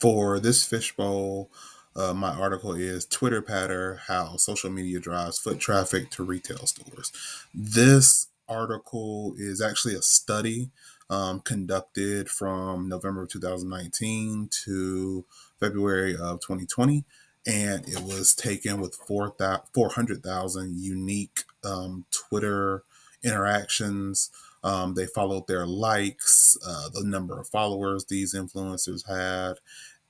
For this fishbowl, my article is Twitter Patter How Social Media Drives Foot Traffic to Retail Stores. This article is actually a study conducted from November of 2019 to February of 2020. And it was taken with 400,000 unique Twitter interactions. They followed their likes, the number of followers these influencers had,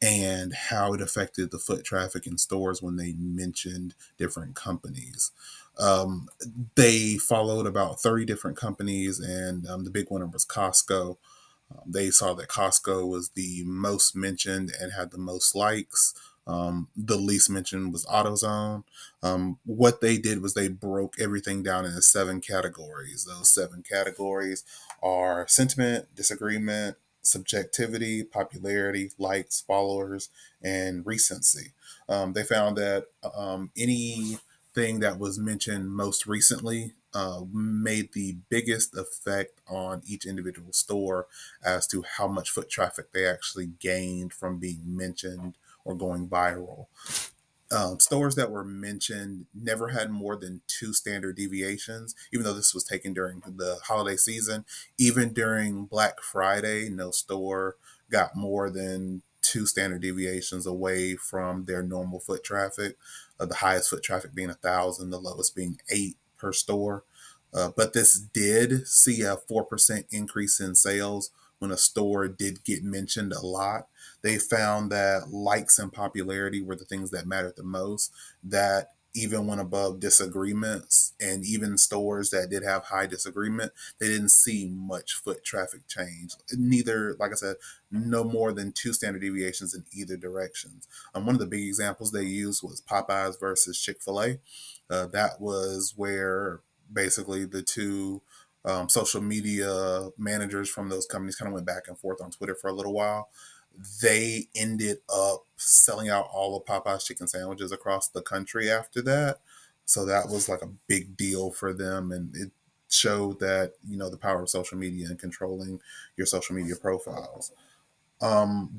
and how it affected the foot traffic in stores when they mentioned different companies. Um, they followed about 30 different companies, and the big winner was Costco. They saw that Costco was the most mentioned and had the most likes. The least mentioned was AutoZone. What they did was they broke everything down into seven categories. Those seven categories are sentiment, disagreement, subjectivity, popularity, likes, followers, and recency. They found that anything that was mentioned most recently made the biggest effect on each individual store as to how much foot traffic they actually gained from being mentioned or going viral. Stores that were mentioned never had more than two standard deviations, even though this was taken during the holiday season. Even during Black Friday, no store got more than two standard deviations away from their normal foot traffic. The highest foot traffic being 1,000, the lowest being 8 per store. But this did see a 4% increase in sales when a store did get mentioned a lot. They found that likes and popularity were the things that mattered the most, that even went above disagreements, and even stores that did have high disagreement, they didn't see much foot traffic change. Neither, like I said, no more than two standard deviations in either directions. One of the big examples they used was Popeyes versus Chick-fil-A. That was where basically the two social media managers from those companies kind of went back and forth on Twitter for a little while. They ended up selling out all of Popeye's chicken sandwiches across the country after that. So that was like a big deal for them. And it showed that, the power of social media and controlling your social media profiles.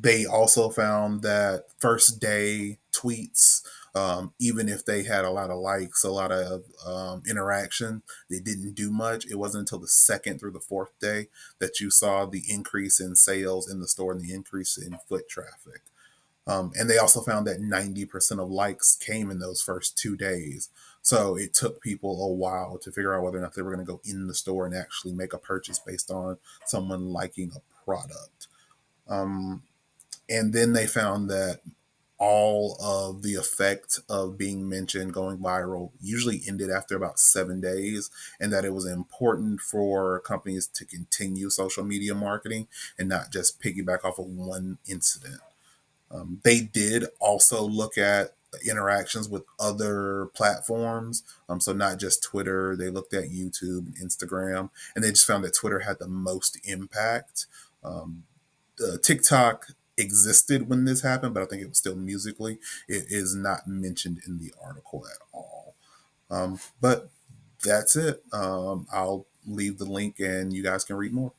They also found that first day tweets, even if they had a lot of likes, a lot of interaction, they didn't do much. It wasn't until the second through the fourth day that you saw the increase in sales in the store and the increase in foot traffic. And they also found that 90% of likes came in those first 2 days. So it took people a while to figure out whether or not they were going to go in the store and actually make a purchase based on someone liking a product. And then they found that all of the effect of being mentioned going viral usually ended after about 7 days, and that it was important for companies to continue social media marketing and not just piggyback off of one incident. They did also look at interactions with other platforms. So not just Twitter, they looked at YouTube and Instagram, and they just found that Twitter had the most impact. TikTok existed when this happened, but I think it was still musically. It is not mentioned in the article at all. But that's it. I'll leave the link and you guys can read more.